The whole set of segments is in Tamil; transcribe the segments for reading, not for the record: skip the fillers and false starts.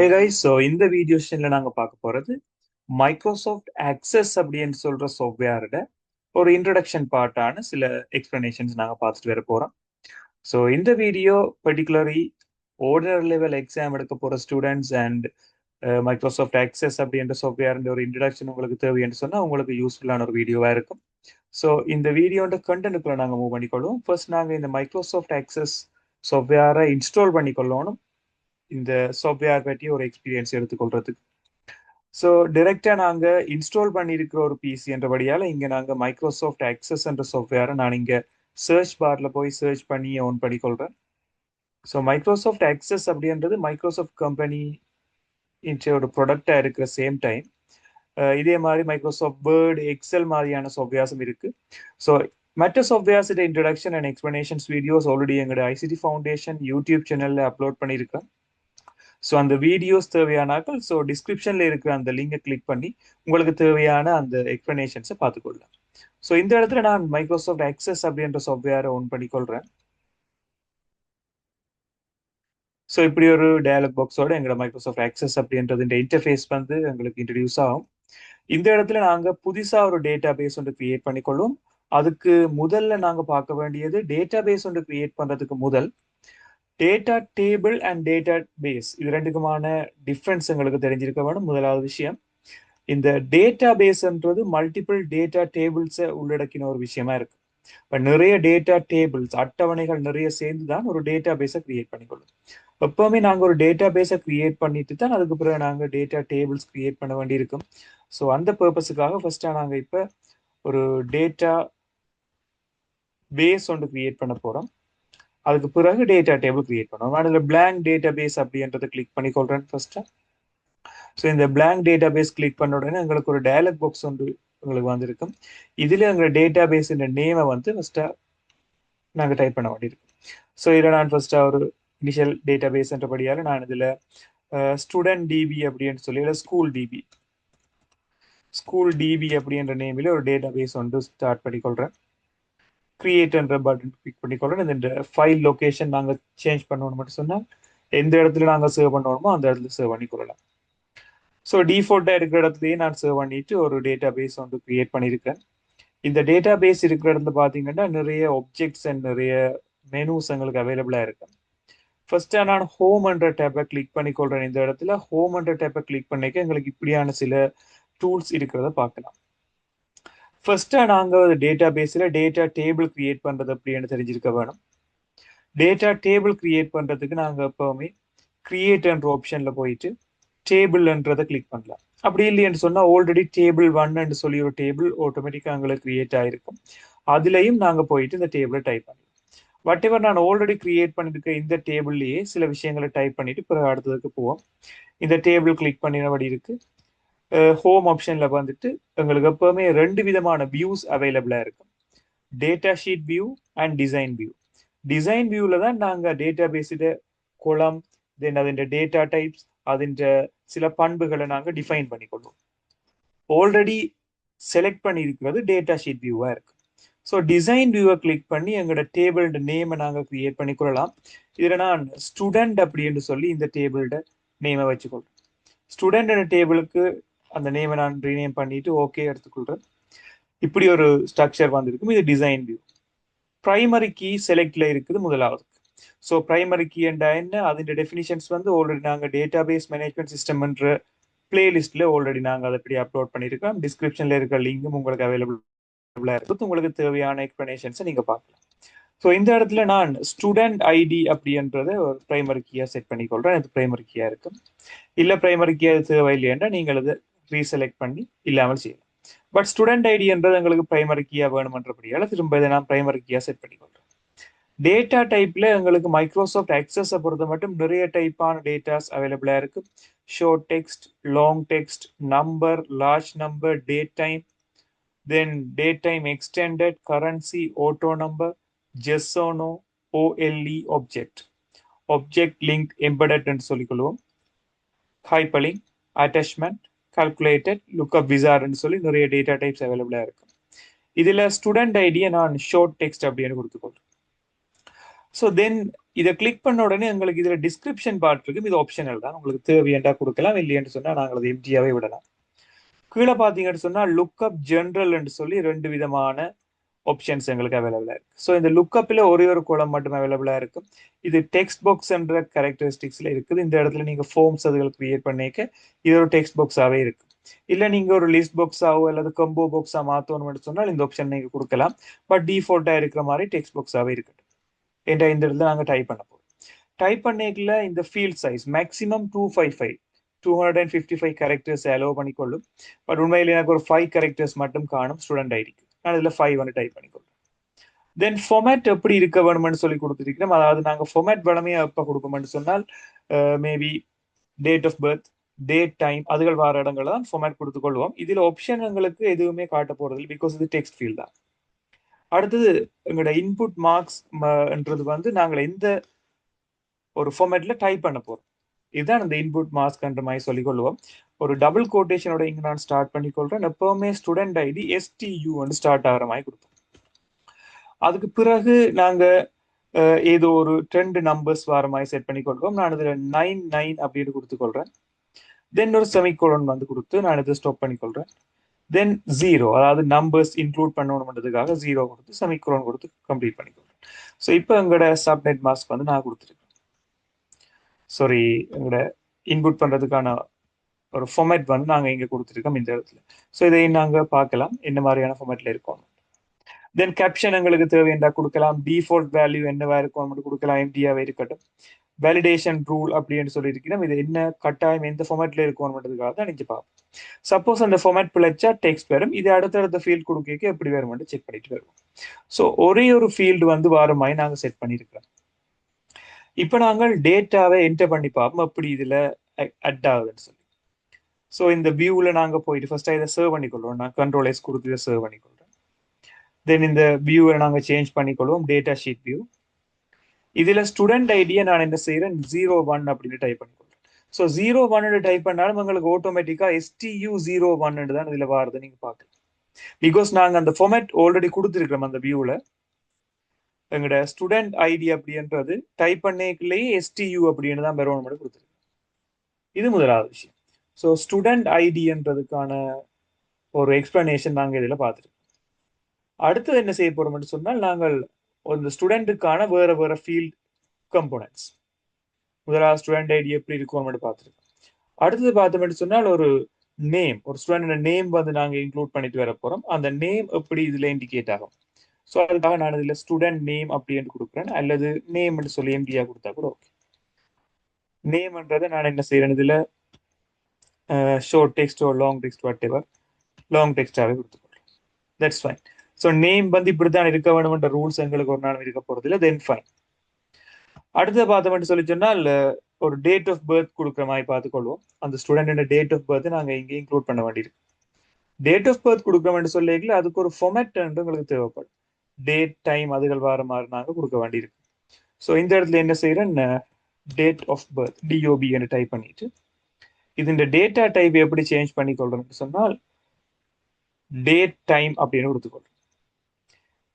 ஓகே கைஸ், ஸோ இந்த வீடியோ செஷனில் நாங்கள் பார்க்க போகிறது மைக்ரோசாஃப்ட் ஆக்சஸ் அப்படின்னு சொல்கிற சாஃப்ட்வேரோட ஒரு இன்ட்ரடக்ஷன் பார்ட்டான சில எக்ஸ்பிளனேஷன்ஸ் நாங்கள் பார்த்துட்டு வர போகிறோம். ஸோ இந்த video particularly ordinary level exam எடுக்க போகிற ஸ்டூடெண்ட்ஸ் அண்ட் மைக்ரோசாஃப்ட் ஆக்சஸ் அப்படின்ற சாஃப்ட்வேர் ஒரு இன்ட்ரடக்ஷன் உங்களுக்கு தேவைன்னு சொன்னால் உங்களுக்கு யூஸ்ஃபுல்லான ஒரு வீடியோவாக இருக்கும். ஸோ இந்த வீடியோட கண்டென்ட்டுக்குள்ள நாங்கள் மூவ் பண்ணிக்கொள்வோம். ஃபர்ஸ்ட் நாங்கள் இந்த மைக்ரோசாஃப்ட் ஆக்சஸ் சாஃப்ட்வேரை இன்ஸ்டால் பண்ணிக்கொள்ளணும், இந்த சாஃப்ட்வேர் பற்றி ஒரு எக்ஸ்பீரியன்ஸ் எடுத்துக்கொள்றதுக்கு. ஸோ டிரெக்டாக நாங்கள் இன்ஸ்டால் பண்ணியிருக்கிற ஒரு பிசி என்றபடியால் இங்கே நாங்கள் மைக்ரோசாஃப்ட் ஆக்சஸ் என்ற சாஃப்ட்வேரை நான் இங்கே சர்ச் பாரில் போய் சர்ச் பண்ணி ஓன் பண்ணிக்கொள்கிறேன். ஸோ மைக்ரோசாஃப்ட் ஆக்சஸ் அப்படின்றது மைக்ரோசாஃப்ட் கம்பெனி ஒரு ப்ராடக்டாக இருக்கிற சேம் டைம் இதே மாதிரி மைக்ரோசாஃப்ட் வேர்ட், எக்ஸல் மாதிரியான சாஃப்ட்வேர்ஸும் இருக்குது. ஸோ மற்ற சாஃப்ட்வேர்ஸோட introduction and explanations videos already எங்களோட ஐசிடி ஃபவுண்டேஷன் யூடியூப் சேனலில் அப்லோட் பண்ணியிருக்கேன். ஸோ அந்த வீடியோஸ் தேவையானாக்கள் ஸோ டிஸ்கிரிப்ஷனில் இருக்கிற அந்த லிங்கை கிளிக் பண்ணி உங்களுக்கு தேவையான அந்த எக்ஸ்பிளனேஷன்ஸை பார்த்துக்கொள்ளலாம். ஸோ இந்த இடத்துல நான் மைக்ரோசாஃப்ட் ஆக்சஸ் அப்படின்ற சாஃப்ட்வேரை ஓன் பண்ணிக்கொள்கிறேன். ஸோ இப்படி ஒரு டயலாக் பாக்ஸோட எங்களோட மைக்ரோசாஃப்ட் ஆக்சஸ் அப்படின்றது இந்த இன்டர்ஃபேஸ் வந்து எங்களுக்கு இன்ட்ரடியூஸ் ஆகும். இந்த இடத்துல நாங்கள் புதுசாக ஒரு டேட்டா பேஸ் ஒன்று கிரியேட் பண்ணிக்கொள்வோம். அதுக்கு முதல்ல நாங்கள் பார்க்க வேண்டியது டேட்டா பேஸ் ஒன்று கிரியேட் பண்ணுறதுக்கு முதல் data table and database இது ரெண்டுக்குமான டிஃப்ரென்ஸ் எங்களுக்கு தெரிஞ்சிருக்க வேணும். முதலாவது விஷயம், இந்த டேட்டா பேஸ்ன்றது மல்டிபிள் டேட்டா டேபிள்ஸை உள்ளடக்கின ஒரு விஷயமா இருக்கு. இப்போ நிறைய டேட்டா டேபிள்ஸ், அட்டவணைகள் நிறைய சேர்ந்து தான் ஒரு டேட்டா பேஸை கிரியேட் பண்ணிக்கொள்ளும். எப்பவுமே நாங்கள் ஒரு டேட்டா பேஸை கிரியேட் பண்ணிட்டு தான் அதுக்கு பிறகு நாங்கள் டேட்டா டேபிள்ஸ் கிரியேட் பண்ண வேண்டியிருக்கும். ஸோ அந்த பர்பஸுக்காக ஃபர்ஸ்டாக நாங்கள் இப்போ ஒரு டேட்டா பேஸ் ஒன்று கிரியேட் பண்ண போகிறோம். அதுக்கு பிறகு டேட்டா டேபிள் கிரியேட் பண்ணுவோம். அதில் பிளாங்க் டேட்டா பேஸ் அப்படின்றத கிளிக் பண்ணிக்கொள்றேன் ஃபர்ஸ்ட்டாக. ஸோ இந்த பிளாங்க் டேட்டா பேஸ் கிளிக் பண்ண உடனே எங்களுக்கு ஒரு டயலாக் பாக்ஸ் ஒன்று உங்களுக்கு வந்திருக்கும். இதில் எங்களோட டேட்டா பேஸின் நேமை வந்து ஃபர்ஸ்ட்டாக நாங்கள் டைப் பண்ண வேண்டியிருக்கும். ஸோ இதில் நான் ஃபர்ஸ்ட்டாக ஒரு இனிஷியல் டேட்டா பேஸ்ன்றபடியால் நான் இதில் ஸ்டூடெண்ட் டிபி அப்படின்னு சொல்லி இல்லை ஸ்கூல் டிபி அப்படின்ற நேமில் ஒரு டேட்டா பேஸ் வந்து ஸ்டார்ட் பண்ணிக்கொள்கிறேன். கிரியேட்ன்ற பட்டன் கிளிக் பண்ணிக்கொள்ளணும். இந்த ஃபைல் லொகேஷன் நாங்கள் சேஞ்ச் பண்ணணும் மட்டும் சொன்னால் எந்த இடத்துல நாங்கள் சேவ் பண்ணணுமோ அந்த இடத்துல சேவ் பண்ணிக்கொள்ளலாம். ஸோ டிஃபால்ட்டாக இருக்கிற இடத்துலையே நான் சேவ் பண்ணிட்டு ஒரு டேட்டா பேஸ் வந்து கிரியேட் பண்ணியிருக்கேன். இந்த டேட்டா பேஸ் இருக்கிற இடத்துல பார்த்தீங்கன்னா நிறைய ஆப்ஜெக்ட்ஸ் அண்ட் நிறைய மெனுஸ் எங்களுக்கு அவைலபிளாக இருக்கு. ஃபர்ஸ்ட்டாக நான் ஹோம் என்ற டேப்பை கிளிக் பண்ணிக்கொள்கிறேன். இந்த இடத்துல ஹோம் என்ற டேப்பை கிளிக் பண்ணிக்க எங்களுக்கு இப்படியான சில டூல்ஸ் இருக்கிறத பார்க்கலாம். ஃபர்ஸ்ட்டாக நாங்கள் டேட்டா பேஸில் டேட்டா டேபிள் கிரியேட் பண்ணுறது அப்படின்னு தெரிஞ்சிருக்க வேணும். டேட்டா டேபிள் கிரியேட் பண்ணுறதுக்கு நாங்கள் எப்போவுமே கிரியேட் என்ற ஆப்ஷனில் போயிட்டு டேபிள்ன்றதை கிளிக் பண்ணலாம். அப்படி இல்லைன்னு சொன்னால் ஆல்ரெடி டேபிள் 1 சொல்லி ஒரு டேபிள் ஆட்டோமேட்டிக்காக எங்களுக்கு கிரியேட் ஆகிருக்கும். அதுலேயும் நாங்கள் போயிட்டு இந்த டேபிளை டைப் பண்ணலாம். வாட் எவர் நான் ஆல்ரெடி கிரியேட் பண்ணியிருக்க இந்த டேபிள்லேயே சில விஷயங்களை டைப் பண்ணிட்டு பிறகு அடுத்ததுக்கு போவோம். இந்த டேபிள் கிளிக் பண்ணினபடி இருக்கு. ஹோம் ஆப்ஷன்ல வந்துட்டு எங்களுக்கு எப்பவுமே 2 விதமான வியூஸ் அவைலபிளா இருக்கும். Data sheet view and design view. Design வியூல தான் நாங்கள் டேட்டா பேஸிட கோலம், தென் அதின் டேட்டா டைப்ஸ், அதின் சில பண்புகளை நாங்கள் டிஃபைன் பண்ணிக்கொள்வோம். ஆல்ரெடி செலக்ட் பண்ணியிருக்கிறது டேட்டா ஷீட் வியூவா இருக்கு. ஸோ டிசைன் வியூவை கிளிக் பண்ணி எங்களோட டேபிள் நேமை நாங்கள் கிரியேட் பண்ணிக்கொள்ளலாம். இதில் நான் ஸ்டூடெண்ட் அப்படின்னு சொல்லி இந்த டேபிளோட நேமை வச்சுக்கொள்றேன். ஸ்டூடெண்ட் டேபிளுக்கு அந்த நேமை நான் ரீநேம் பண்ணிட்டு ஓகே எடுத்துக்கொள்றேன். இப்படி ஒரு ஸ்ட்ரக்சர் வந்திருக்கும். இது டிசைன் வியூ. பிரைமரி கீ செலக்ட்ல இருக்குது முதலாவது. ஸோ பிரைமரி கீ என்ற என்ன அதோட டெஃபினிஷன்ஸ் வந்து ஆல்ரெடி நாங்கள் டேட்டா பேஸ் மேனேஜ்மெண்ட் சிஸ்டம்ன்ற பிளேலிஸ்ட்ல ஆல்ரெடி நாங்கள் அதை எப்படி அப்லோட் பண்ணியிருக்கோம். டிஸ்கிரிப்ஷன்ல இருக்கிற லிங்கும் உங்களுக்கு அவைலபிளா இருக்கு. உங்களுக்கு தேவையான எக்ஸ்பிளனேஷன்ஸை நீங்க பார்க்கலாம். ஸோ இந்த இடத்துல நான் ஸ்டூடெண்ட் ஐடி அப்படின்றத ஒரு பிரைமரி கீயா செட் பண்ணிக்கொள்றேன். அது பிரைமரி கீயா இருக்கும். இல்லை பிரைமரி கீ அது தேவை இல்லையா நீங்கள் அதை ரீசெலக்ட் பண்ணி இல்லாமல் செய்யலாம். பட் ஸ்டூடெண்ட் ஐடின்றது எங்களுக்கு பிரைமரி கீயா வேணுமன்றபடியால் திரும்ப இதை நான் பிரைமரி கீயா செட் பண்ணிக்கொள்றேன். டேட்டா டைப்ல எங்களுக்கு மைக்ரோசாஃப்ட் ஆக்சஸை பொறுத்த மட்டும் நிறைய டைப்பான டேட்டாஸ் அவைலபிளா இருக்கு. Short text, long text, number, large number, date time, then date time extended, currency, auto number, yes no, OLE, object link embedded என்று சொல்லிக்கொள்வோம், ஹைப்பர்லிங்க், அட்டாச்மெண்ட், கால்குலேட்டட், லுக்அப் விசார்ட்னு சொல்லி நிறைய டேட்டா டைப்ஸ் அவைலபிளா இருக்கு. இதுல ஸ்டூடெண்ட் ஐடியை நான் ஷார்ட் டெக்ஸ்ட் அப்படின்னு கொடுத்துக்கொள்றேன். ஸோ தென் இதை கிளிக் பண்ண உடனே உங்களுக்கு இதுல டிஸ்கிரிப்ஷன் பார்ட் இருக்கும். இது ஆப்ஷனல் தான், உங்களுக்கு தேவையண்டா கொடுக்கலாம், இல்லையென்று சொன்னா நாங்கள் அதை எம்டியாவே விடலாம். கீழே பாத்தீங்கன்னு சொன்னா லுக்அப் ஜென்ரல் என்று சொல்லி 2 விதமான ஆப்ஷன்ஸ் எங்களுக்கு அவைலபிளா இருக்கு. ஸோ இந்த லுக்கப்ல ஒரே ஒரு கோலம் மட்டும் அவைலபிளா இருக்கும். இது டெக்ஸ்ட் பாக்ஸ் என்ற கேரக்டரிஸ்டிக்ஸ்ல இருக்குது. இந்த இடத்துல நீங்க ஃபார்ம்ஸ் அதுகள் கிரியேட் பண்ணிக்க இது ஒரு டெக்ஸ்ட் பாக்ஸாவே இருக்கு. இல்ல நீங்க ஒரு லிஸ்ட் பாக்ஸாவோ அல்லது கம்போ பாக்ஸா மாத்தணும்னு சொன்னால் இந்த ஆப்ஷன் நீங்க கொடுக்கலாம். பட் டிஃபால்ட்டா இருக்கிற மாதிரி டெக்ஸ்ட் பாக்ஸாவே இருக்கட்டும். என்ற இந்த இடத்துல நாங்க டைப் பண்ண போறோம். டைப் பண்ணிக்கல இந்த field size maximum 255 characters allow பண்ணிக்கொள்ளும். பட் உண்மையில எனக்கு ஒரு 5 கேரக்டர்ஸ் மட்டும் காணும் ஸ்டூடெண்ட் ஐடிக்கு. நான் இதுல 5 வந்து டைப் பண்ணிக்கொள்றேன். தென் ஃபார்மேட் எப்படி இருக்க வேணும்னு சொல்லி கொடுத்துருக்கிறோம். அதாவது நாங்கள் ஃபார்மேட் வளமையா எப்போ கொடுப்போம்னு சொன்னால் maybe date of birth, date, time அதுகள் வர இடங்கள்ல தான் ஃபார்மேட் கொடுத்துக்கொள்வோம். இதுல ஆப்ஷன் எங்களுக்கு எதுவுமே காட்ட போறது பிகாஸ் இது டெக்ஸ்ட் ஃபீல்ட் தான். அடுத்தது எங்களோட இன்புட் மார்க்ஸ்ன்றது வந்து நாங்கள் எந்த ஒரு ஃபார்மேட்ல டைப் பண்ண போறோம். இதுதான் இந்த இன்புட் மார்க்ஸ்ன்ற மாதிரி சொல்லிக் கொள்வோம். ஒரு டபுள் கோட்டேஷனோட இங்க நான் ஸ்டார்ட் பண்ணிக்கொள்றேன். எப்பவுமே ஸ்டூடெண்ட் ஐடி STU வந்து ஸ்டார்ட் ஆகிற மாதிரி கொடுப்போம். அதுக்கு பிறகு நாங்க ஏதோ ஒரு 2 நம்பர்ஸ் வர மாதிரி செட் பண்ணிக்கொள்வோம். நான் இதுல 99 அப்படின்னு கொடுத்துக்கொள்றேன். தென் ஒரு செமிகோலன் வந்து கொடுத்து நான் இதை ஸ்டாப் பண்ணிக்கொள்றேன். தென் 0, அதாவது நம்பர்ஸ் இன்க்ளூட் பண்ணணும்ன்றதுக்காக 0 கொடுத்து செமிகோலன் கொடுத்து கம்ப்ளீட் பண்ணிக்கொள்றேன். ஸோ இப்போ எங்களோட சப்நெட் மாஸ்க் வந்து நான் கொடுத்துருக்கேன். சாரி, எங்களோட இன்புட் பண்றதுக்கான ஒரு ஃபார்மேட் வந்து நாங்க இங்க கொடுத்துருக்கோம் இந்த இடத்துல. ஸோ இதை நாங்க பார்க்கலாம் என்ன மாதிரியான ஃபார்மேட்ல இருக்கும். தென் கேப்ஷன் எங்களுக்கு தேவையா கொடுக்கலாம். டிஃபால்ட் வேல்யூ என்னவா இருக்கும் மட்டும் கொடுக்கலாம், எம்டியாவே இருக்கட்டும். வேலிடேஷன் ரூல் அப்படின்னு சொல்லி இருக்கிறோம். இது என்ன கட்டாயம் எந்த ஃபார்மேட்ல இருக்கும்ன்றதுக்காக தான் நீங்க பார்ப்போம். சப்போஸ் அந்த ஃபார்மேட் பிழைச்சா டெக்ஸ்ட் வரும். இது அடுத்தடுத்த ஃபீல்ட் கொடுக்க எப்படி வரும்னு செக் பண்ணிட்டு வருவோம். ஸோ ஒரே ஒரு ஃபீல்டு வந்து வார மாதிரி நாங்க செட் பண்ணியிருக்கிறோம். இப்போ நாங்கள் டேட்டாவை என்டர் பண்ணி பார்ப்போம் எப்படி இதுல அட் ஆகுதுன்னு சொல்லி. ஸோ இந்த வியூல நாங்க போயிட்டு ஃபர்ஸ்ட் இதை சர்வ் பண்ணிக்கொள்வோம். நான் கண்ட்ரோல் எஸ் கொடுத்து இதை சர்வ் பண்ணிக்கொள்றேன். தென் இந்த வியூவை நாங்க சேஞ்ச் பண்ணிக்கொள்வோம், டேட்டா ஷீட் வியூ. இதுல ஸ்டூடெண்ட் ஐடியை நான் என்ன செய்யறேன் 01 அப்படின்னு டைப் பண்ணிக்கொள்றேன். ஸோ 01 டைப் பண்ணாலும் உங்களுக்கு ஆட்டோமேட்டிக்கா STU01 தான் இதுல வருது நீங்க பாக்கலாம். பிகாஸ் நாங்க அந்த ஃபார்மேட் ஆல்ரெடி கொடுத்துருக்கோம் அந்த வியூல. எங்களோட ஸ்டூடெண்ட் ஐடி அப்படின்றது டைப் பண்ணிக்கலேயே STU அப்படின்னு தான் பெறணும் மட்டும் கொடுத்துருக்கோம். இது முதலாவது விஷயம். ஸோ ஸ்டூடெண்ட் ஐடின்றதுக்கான ஒரு எக்ஸ்பிளனேஷன் நாங்க இதுல பார்த்துருக்கோம். அடுத்தது என்ன செய்ய போறோம்னு சொன்னால் நாங்கள் இந்த ஸ்டூடெண்ட்டுக்கான வேற வேற ஃபீல்ட் கம்போனன்ட்ஸ், முதலாவது ஸ்டூடெண்ட் ஐடி எப்படி இருக்கும் பார்த்துருக்கோம். அடுத்தது பார்த்தோம்னு சொன்னால் ஒரு நேம், ஒரு ஸ்டூடெண்ட் நேம் வந்து நாங்க இன்க்ளூட் பண்ணிட்டு வர போறோம். அந்த நேம் எப்படி இதுல இண்டிகேட் ஆகும். ஸோ அதுக்காக நான் இதுல ஸ்டூடெண்ட் நேம் அப்படின்னு கொடுக்குறேன், அல்லது நேம்னு சொல்லி எம்டியா கொடுத்தா கூட ஓகே. நேம்ன்றதை நான் என்ன செய்யறேன் இதுல short text long text whatever, லாங் டெக்ஸ்டாவே கொடுத்துக்கொள்றேன். That's fine. ஸோ நேம் வந்து இப்படித்தான் இருக்க வேணும்ன்ற ரூல்ஸ் எங்களுக்கு ஒரு நாள் இருக்க போறது இல்லை. தென் ஃபைன். அடுத்த பார்த்தோம்னு சொல்லி சொன்னால் ஒரு டேட் ஆஃப் பர்த் கொடுக்குற மாதிரி பார்த்துக்கொள்வோம். அந்த ஸ்டூடெண்ட் டேட் ஆஃப் பர்த் நாங்கள் இங்கே இன்க்ளூட் பண்ண வேண்டியிருக்கு. டேட் ஆஃப் பர்த் கொடுக்குறோம்னு சொல்லிக்கல அதுக்கு ஒரு ஃபார்மேட் உங்களுக்கு தேவைப்படும். டேட், டைம் அதுகள் வர மாதிரி நாங்கள் கொடுக்க வேண்டியிருக்கு. ஸோ இந்த இடத்துல என்ன செய்யறேன், டேட் ஆஃப் பர்த் DOB என்று டைப் பண்ணிட்டு இது டேட்டா டைப் எப்படி சேஞ்ச் பண்ணிக்கொள்றோம்னு சொன்னால் டேட் டைம் அப்படின்னு கொடுத்துக்கொள்றோம்.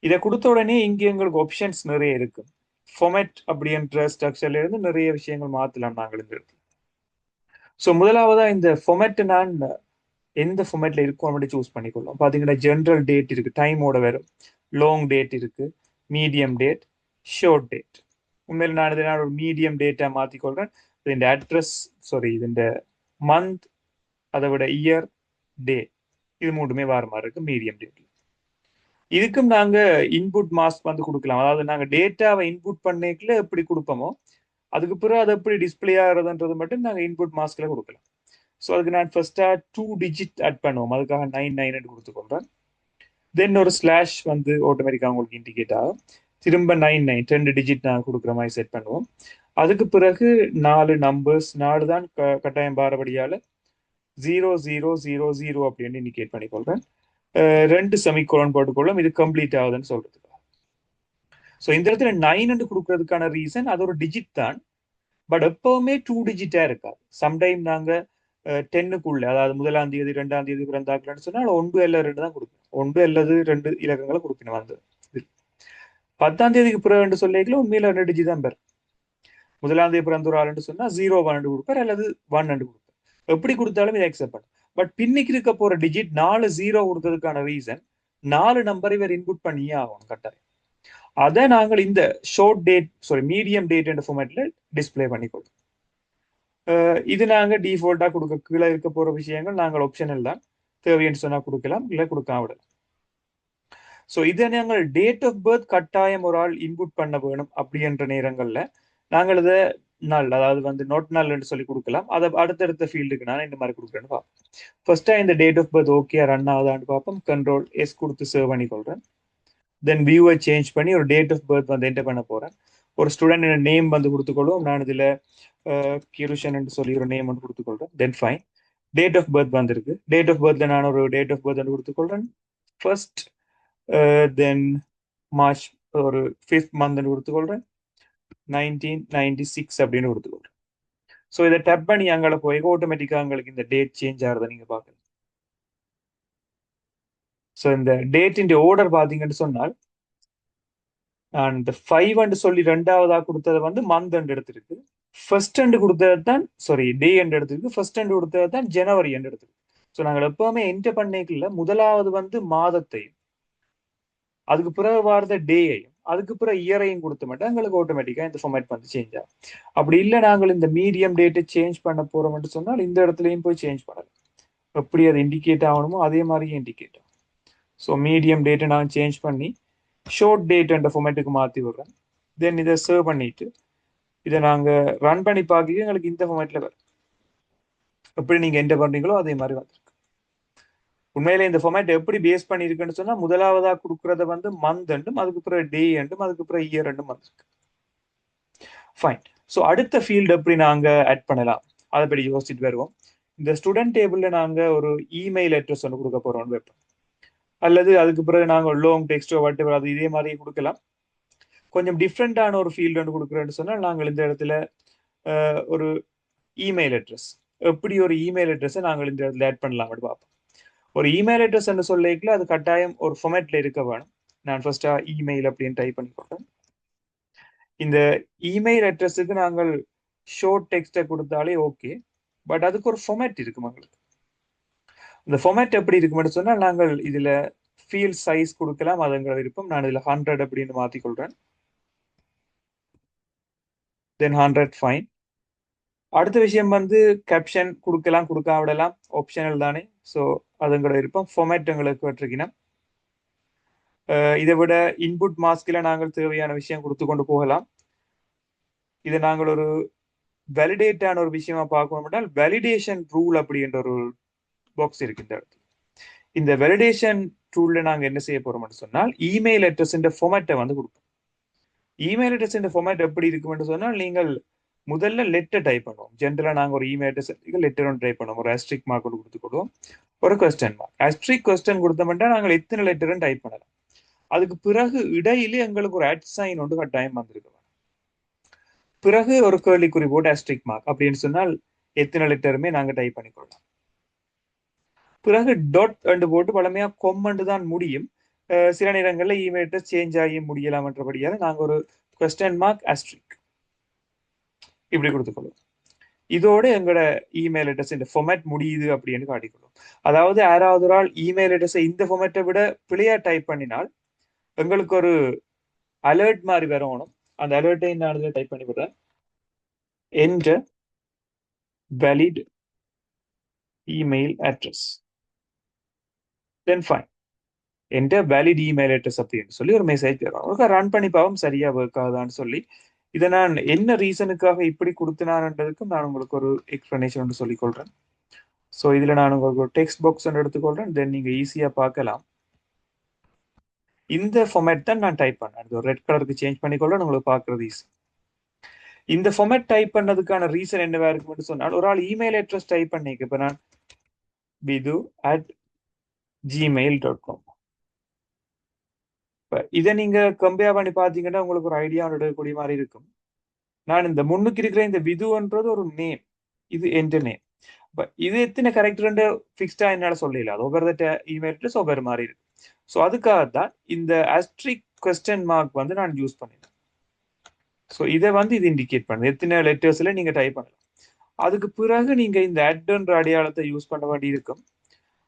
இதை கொடுத்த உடனே இங்க எங்களுக்கு ஆப்ஷன்ஸ் நிறைய இருக்கு. ஃபார்மேட் அப்படின்ற ஸ்ட்ரக்சர்ல இருந்து நிறைய விஷயங்கள் மாத்தலாம் நாங்கள் இந்த இடத்துல. ஸோ முதலாவதா இந்த ஃபார்மேட் நான் எந்த ஃபார்மேட்ல இருக்கும் அப்படி சூஸ் பண்ணிக்கொள்ளும். பாத்தீங்கன்னா ஜென்ரல் டேட் இருக்கு, டைமோட வரும், லாங் டேட் இருக்கு, மீடியம் டேட், ஷார்ட் டேட். உண்மையில் நான் இதை ஒரு மீடியம் டேட்டா மாத்திக்கொள்றேன். இந்த அட்ரஸ் சாரி இந்த மந்த், அதை விட இயர், டே இது மூணுமே வர மாதிரி இருக்கு மீடியம் டேட்ல. இதுக்கும் நாங்க இன்புட் மாஸ்க் வந்து கொடுக்கலாம். அதாவது நாங்க டேட்டாவை இன்புட் பண்ணிக்கல எப்படி கொடுப்போமோ அதுக்கு பிறகு அது எப்படி டிஸ்பிளே ஆகுறதுன்றது மட்டும் நாங்க இன்புட் மாஸ்க்ல கொடுக்கலாம். ஸோ அதுக்கு நான் ஃபர்ஸ்டா 2 டிஜிட் ஆட் பண்ணுவோம். அதுக்காக 99 கொடுத்துக்கொள்றேன். தென் ஒரு ஸ்லாஷ் வந்து ஆட்டோமேட்டிக்கா உங்களுக்கு இண்டிகேட் ஆகும். திரும்ப 99 2 டிஜிட் நான் கொடுக்குற மாதிரி செட் பண்ணுவோம். அதுக்கு பிறகு 4 நம்பர்ஸ், 4 தான் கட்டாயம் பாரபடியால 0000 அப்படின்னு இண்டிகேட் பண்ணிக்கொள்றேன். 2 செமிகோலன் போட்டுக்கொள்ளும். இது கம்ப்ளீட் ஆகுதுன்னு சொல்றதுக்கு. ஸோ இந்த இடத்துல 9 கொடுக்கறதுக்கான ரீசன் அது ஒரு டிஜிட் தான், பட் எப்பவுமே 2 டிஜிட்டா இருக்காது. சம்டைம் நாங்க 10க்குள்ள, அதாவது முதலாம் தேதி 2ஆம் தேதி பிறந்தாக்கலன்னு சொன்னால் 1 அல்ல 2 தான் கொடுக்கணும். 1 அல்லது 2 இலக்கங்களை கொடுக்கணும். வந்து 10ஆம் தேதிக்கு பிறகு சொல்லிக்கல உண்மையில 2 டிஜிட் தான் பெறும். முதலாம் தேதி பிறந்த ஒரு ஆளுன்னு சொன்னா 0 கொடுப்பார் அல்லது 1 கொடுப்பார். எப்படி கொடுத்தாலும் இதை அக்செப்ட் பண்ணும். பட் பின்னிக்கு இருக்க போற டிஜிட் 4 0 கொடுத்ததுக்கான ரீசன் 4 நம்பர் இவர் இன்புட் பண்ணியே ஆகணும் கட்டாயம். அதை நாங்கள் இந்த ஷார்ட் டேட் மீடியம் டேட் என்ற ஃபார்மேட்ல டிஸ்பிளே பண்ணிக்கொள்ளும். இது நாங்க டிஃபால்ட்டா கொடுக்க கீழே இருக்க போற விஷயங்கள் நாங்கள் ஆப்ஷனல் தான், தேவைன்னு சொன்னா கொடுக்கலாம், இல்லை கொடுக்காம விடலாம். ஸோ இதை நாங்கள் டேட் ஆஃப் பர்த் கட்டாயம் ஒரு ஆள் இன்புட் பண்ண வேணும் அப்படின்ற நேரங்கள்ல நாங்கள் இதை நல், அதாவது வந்து நாட் நல்ன்னு சொல்லி கொடுக்கலாம். அதை அடுத்தடுத்த ஃபீல்டுக்கு நான் இந்த மாதிரி கொடுக்குறேன்னு பார்ப்போம். ஃபர்ஸ்டா இந்த date of birth okay run ஆகுதான்னு பார்ப்போம். கண்ட்ரோல் எஸ் கொடுத்து சேவ் பண்ணி கொள்றேன். தென் வியூவை சேஞ்ச் பண்ணி ஒரு டேட் ஆஃப் பர்த் வந்து என்டர் பண்ண போறேன். ஒரு ஸ்டூடெண்ட் நேம் வந்து கொடுத்துக்கொள்வோம். நான் இதுல கிருஷன் சொல்லி ஒரு நேம் வந்து கொடுத்துக்கொள்றேன். தென் ஃபைன், டேட் ஆஃப் பர்த் வந்திருக்கு. டேட் ஆஃப் பர்த்ல நான் ஒரு டேட் ஆஃப் பர்த் வந்து கொடுத்துக்கொள்றேன். ஃபர்ஸ்ட், தென் மார்ச் ஒரு 5th மந்த் கொடுத்துக்கொள்றேன். 1996 அப்படின்னு கொடுத்துக்கொள்றேன். ஸோ இதை டப் பண்ணி அங்கே போய் ஆட்டோமேட்டிக்கா உங்களுக்கு இந்த டேட் சேஞ்ச் ஆகிறத நீங்க பார்க்கலாம். ஸோ இந்த டேட்டின் ஆர்டர் பாத்தீங்கன்னு சொன்னால் அந்த 5 சொல்லி ரெண்டாவதா கொடுத்தது வந்து மந்த் எடுத்திருக்கு. ஃபர்ஸ்ட் கொடுத்தது தான் டே எடுத்திருக்கு. ஃபர்ஸ்ட் கொடுத்தது தான் ஜனவரி எடுத்திருக்கு. ஸோ நாங்கள் எப்பவுமே என்டர் பண்ணிக்கல முதலாவது வந்து மாதத்தையும் அதுக்கு பிறகு வாரத டேயையும் அதுக்கு பிறகு இயரையும் கொடுத்த மாட்டோம், எங்களுக்கு ஆட்டோமேட்டிக்கா இந்த ஃபார்மேட் வந்து சேஞ்ச் ஆகும். அப்படி இல்லை நாங்கள் இந்த மீடியம் டேட்டை சேஞ்ச் பண்ண போறோம்னு சொன்னால் இந்த இடத்துலையும் போய் சேஞ்ச் பண்ணலாம். எப்படி அது இண்டிகேட் ஆகணுமோ அதே மாதிரியே இண்டிகேட் ஆகும். ஸோ மீடியம் டேட்டை நான் சேஞ்ச் பண்ணி ஷார்ட் டேட் என்ற ஃபார்மேட்டுக்கு மாற்றி விடுறேன். தென் இதை சேவ் பண்ணிட்டு இதை நாங்கள் ரன் பண்ணி பார்க்க எங்களுக்கு இந்த ஃபார்மேட்ல வரும். எப்படி நீங்க என்டர் பண்றீங்களோ அதே மாதிரி வந்திருக்கு. உண்மையில இந்த ஃபார்மேட் எப்படி பேஸ் பண்ணிருக்குன்னு சொன்னா முதலாவதா கொடுக்கறத வந்து மந்த் எண்டும் அதுக்கு பிறகு டே எண்டும் அதுக்கு பிறகு இயர் எண்டும் வந்திருக்கு. ஃபைன். ஸோ அடுத்த ஃபீல்டு எப்படி நாங்க ஆட் பண்ணலாம் அதை பற்றி யோசிச்சுட்டு வருவோம். இந்த ஸ்டூடெண்ட் டேபிள்ல நாங்க ஒரு இமெயில் அட்ரஸ் ஒன்று கொடுக்க போறோம்னு வைப்போம். அல்லது அதுக்கு பிறகு நாங்க லாங் டெக்ஸ்டோ வாட் அது இதே மாதிரி கொடுக்கலாம். கொஞ்சம் டிஃப்ரெண்டான ஒரு ஃபீல்டு ஒன்று கொடுக்குறேன்னு சொன்னால் நாங்கள் இந்த இடத்துல ஒரு இமெயில் அட்ரஸ், எப்படி ஒரு இமெயில் அட்ரஸை நாங்கள் இந்த இடத்துல ஆட் பண்ணலாம் பார்ப்போம். ஒரு இமெயில் அட்ரஸ் என்று சொல்லிக்கல அது கட்டாயம் ஒரு ஃபார்மேட்ல இருக்க வேணும். நான் ஃபர்ஸ்டா இமெயில் அப்படின்னு டைப் பண்ணி கொடுத்தேன். இந்த இமெயில் அட்ரஸுக்கு நாங்கள் ஷார்ட் டெக்ஸ்டை கொடுத்தாலே ஓகே, பட் அதுக்கு ஒரு ஃபார்மேட் இருக்கு உங்களுக்கு. இந்த ஃபார்மேட் எப்படி இருக்குன்னு சொன்னால் நாங்கள் இதுல ஃபீல்ட் சைஸ் கொடுக்கலாம், அதுங்கிற விருப்பம். நான் இதுல 100 அப்படின்னு மாத்திக்கொள்றேன். தென் 100 ஃபைன். அடுத்த விஷயம் வந்து கேப்ஷன் கொடுக்கலாம் கொடுக்காம விடலாம், ஆப்ஷனல் தானே. ஸோ அதுங்கிற விருப்பம். ஃபார்மேட் எங்களுக்கு வட்டிருக்கீங்கன்னா இதை விட இன்புட் மாஸ்கில் நாங்கள் தேவையான விஷயம் கொடுத்து கொண்டு போகலாம். இதை நாங்கள் ஒரு வேலிடேட்டான ஒரு விஷயமா பார்க்கணும் என்றால் வேலிடேஷன் ரூல் அப்படின்ற ஒரு பாக்ஸ் இருக்கு இந்த இடத்துல. இந்த வேலிடேஷன் ரூல்ல நாங்க என்ன செய்ய போறோம்னு சொன்னால் இமெயில் அட்ரஸ் ஃபார்மேட்டை வந்து கொடுப்போம். இமெயில் அட்ரஸ் ஃபார்மேட் எப்படி இருக்கும்னு சொன்னால் நீங்கள் முதல்ல லெட்டர் டைப் பண்ணுவோம். ஜென்ரலா நாங்க ஒரு இமெயில் அட்ரஸ் லெட்டர் ஒன்று டைப் பண்ணுவோம். ஒரு ஆஸ்ட்ரிக் மார்க் ஒன்று கொடுத்துக்கொள்வோம், ஒரு கொஸ்டின் மார்க். ஆஸ்ட்ரிக் கொஸ்டின் கொடுத்தோம்னா நாங்கள் எத்தனை லெட்டரும் டைப் பண்ணலாம். அதுக்கு பிறகு இடையிலே எங்களுக்கு ஒரு அட் சைன் ஒன்று கட்டாயம் வந்திருக்கு. பிறகு ஒரு கேள்விக்குறி போட்டு ஆஸ்ட்ரிக் மார்க் அப்படின்னு சொன்னால் எத்தனை லெட்டருமே நாங்க டைப் பண்ணிக்கொள்ளலாம். பிறகு டாட் அண்டு போட்டு பழமையா கொம்மண்டு தான் முடியும். சில நேரங்கள்ல இமெயில் அட்ரஸ் சேஞ்ச் ஆகி முடியலாம் என்றபடியால நாங்க ஒரு கொஸ்டின் மார்க் ஆஸ்ட்ரிக் இப்படி கொடுத்துக்கொள்ளும். இதோட எங்களோட இமெயில் அட்ரஸ் இந்த ஃபார்மேட் முடியுது அப்படின்னு காட்டிக்கொள்ளும். அதாவது யாராவது ஒரு ஆள் இமெயில் அட்ரஸை இந்த ஃபார்மேட்டை விட பிழையா டைப் பண்ணினால் எங்களுக்கு ஒரு அலர்ட் மாதிரி வரணும். அந்த அலர்ட்டை நான் டைப் பண்ணி விடுறேன். Enter valid email address, then fine. Enter valid email address அப்படின்னு சொல்லி ஒரு மெசேஜ் வரும். ரன் பண்ணி பாவம் சரியா ஒர்க் ஆகுதான்னு சொல்லி இதை நான் என்ன ரீசனுக்காக இப்படி கொடுத்தினான்றதுக்கும் நான் உங்களுக்கு ஒரு எக்ஸ்பிளனேஷன் சொல்லிக் கொள்றேன். ஸோ இதுல நான் உங்களுக்கு ஒரு டெக்ஸ்ட் பாக்ஸ் எடுத்துக்கொள்றேன். தென் நீங்க ஈஸியா பார்க்கலாம். இந்த ஃபார்மேட் தான் நான் டைப் பண்ணேன். ஒரு ரெட் கலருக்கு சேஞ்ச் பண்ணிக்கொள்றேன், உங்களுக்கு பார்க்கறது ஈஸி. இந்த ஃபார்மேட் டைப் பண்ணதுக்கான ரீசன் என்னவா இருக்குன்னு சொன்னால் ஒரு ஆள் இமெயில் அட்ரஸ் டைப் பண்ணிக்க இப்ப நான் bidu@gmail.com. இதை நீங்க கம்பேர் பண்ணி பாத்தீங்கன்னா உங்களுக்கு ஒரு ஐடியா எடுக்கக்கூடிய மாதிரி இருக்கும். நான் இந்த முன்னுக்கு இருக்கிற இந்த விதுன்றது ஒரு நேம், இது எந்த நேம். இது எத்தனை கரெக்டர் ஃபிக்ஸ்டா என்னால சொல்லல, அது ஒவ்வொரு இமெயில் அட்ரஸ் ஒவ்வொரு மாதிரி இருக்கு. ஸோ அதுக்காக தான் இந்த ஆஸ்ட்ரிக் கொஸ்டின் மார்க் வந்து நான் யூஸ் பண்ணினேன். ஸோ இதை வந்து இது இண்டிகேட் பண்ணுது எத்தனை லெட்டர்ஸ்ல நீங்க டைப் பண்ணலாம். அதுக்கு பிறகு நீங்க இந்த அட்ன்ற அடையாளத்தை யூஸ் பண்ண வேண்டி இருக்கும்.